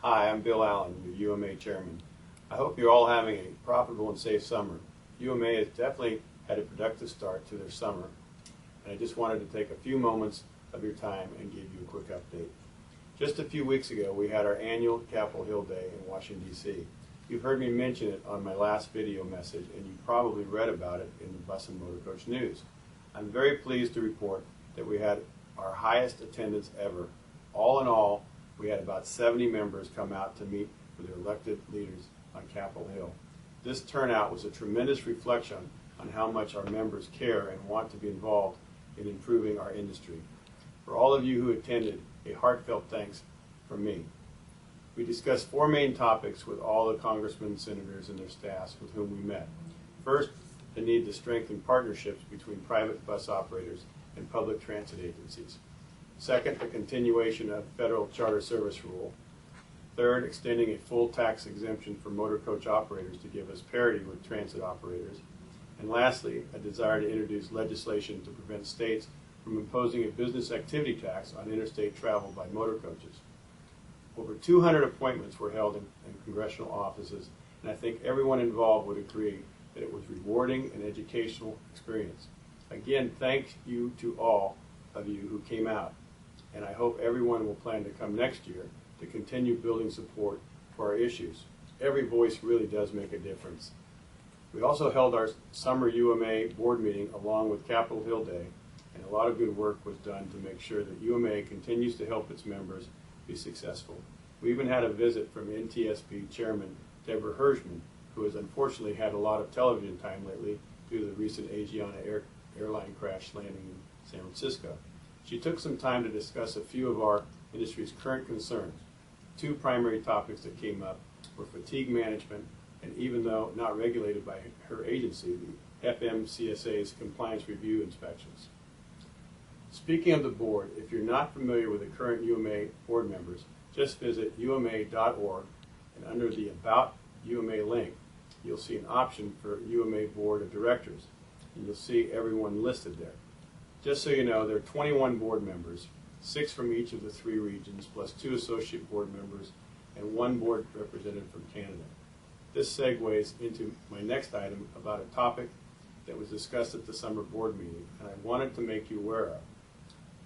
Hi, I'm Bill Allen, your UMA chairman. I hope you're all having a profitable and safe summer. UMA has definitely had a productive start to their summer, and I just wanted to take a few moments of your time and give you a quick update. Just a few weeks ago, we had our annual Capitol Hill Day in Washington, D.C. You've heard me mention it on my last video message, and you probably read about it in the Bus and Motor Coach News. I'm very pleased to report that we had our highest attendance ever. All in all, we had about 70 members come out to meet with their elected leaders on Capitol Hill. This turnout was a tremendous reflection on how much our members care and want to be involved in improving our industry. For all of you who attended, a heartfelt thanks from me. We discussed four main topics with all the congressmen and senators and their staffs with whom we met. First, the need to strengthen partnerships between private bus operators and public transit agencies. Second, the continuation of federal charter service rule. Third, extending a full tax exemption for motor coach operators to give us parity with transit operators. And lastly, a desire to introduce legislation to prevent states from imposing a business activity tax on interstate travel by motor coaches. Over 200 appointments were held in congressional offices, and I think everyone involved would agree that it was rewarding and educational experience. Again, thank you to all of you who came out, and I hope everyone will plan to come next year to continue building support for our issues. Every voice really does make a difference. We also held our summer UMA board meeting along with Capitol Hill Day, and a lot of good work was done to make sure that UMA continues to help its members be successful. We even had a visit from NTSB Chairman Deborah Hirschman, who has unfortunately had a lot of television time lately due to the recent Asiana airline crash landing in San Francisco. She took some time to discuss a few of our industry's current concerns. Two primary topics that came up were fatigue management, and even though not regulated by her agency, the FMCSA's compliance review inspections. Speaking of the board, if you're not familiar with the current UMA board members, just visit uma.org, and under the About UMA link, you'll see an option for UMA Board of Directors, and you'll see everyone listed there. Just so you know, there are 21 board members, 6 from each of the 3 regions, plus 2 associate board members, and 1 board representative from Canada. This segues into my next item about a topic that was discussed at the summer board meeting, and I wanted to make you aware of.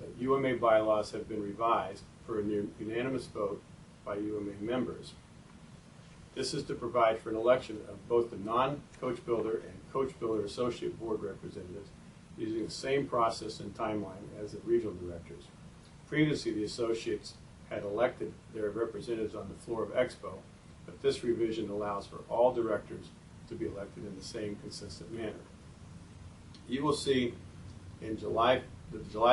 That UMA bylaws have been revised for a unanimous vote by UMA members. This is to provide for an election of both the non-coach builder and coach builder associate board representatives using the same process and timeline as the regional directors. Previously, the associates had elected their representatives on the floor of Expo, but this revision allows for all directors to be elected in the same consistent manner. You will see in the July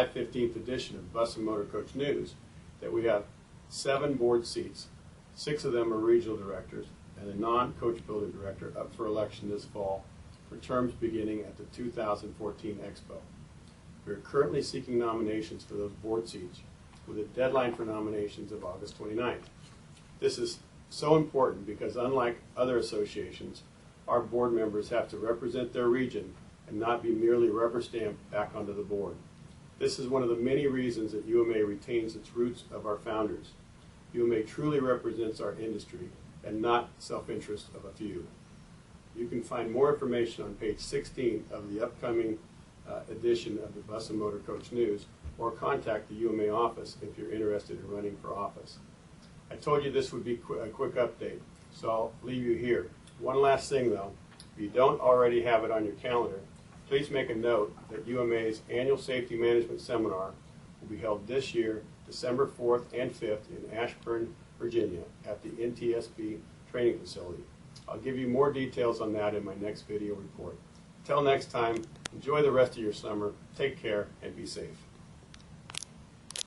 15th edition of Bus and Motor Coach News that we have 7 board seats. 6 of them are regional directors and a non-coach builder director up for election this fall for terms beginning at the 2014 Expo. We are currently seeking nominations for those board seats with a deadline for nominations of August 29th. This is so important because unlike other associations, our board members have to represent their region and not be merely rubber stamped back onto the board. This is one of the many reasons that UMA retains its roots of our founders. UMA truly represents our industry and not self-interest of a few. You can find more information on page 16 of the upcoming edition of the Bus and Motor Coach News, or contact the UMA office if you're interested in running for office. I told you this would be a quick update, so I'll leave you here. One last thing though, if you don't already have it on your calendar, please make a note that UMA's annual safety management seminar will be held this year, December 4th and 5th in Ashburn, Virginia at the NTSB training facility. I'll give you more details on that in my next video report. Until next time, enjoy the rest of your summer, take care, and be safe.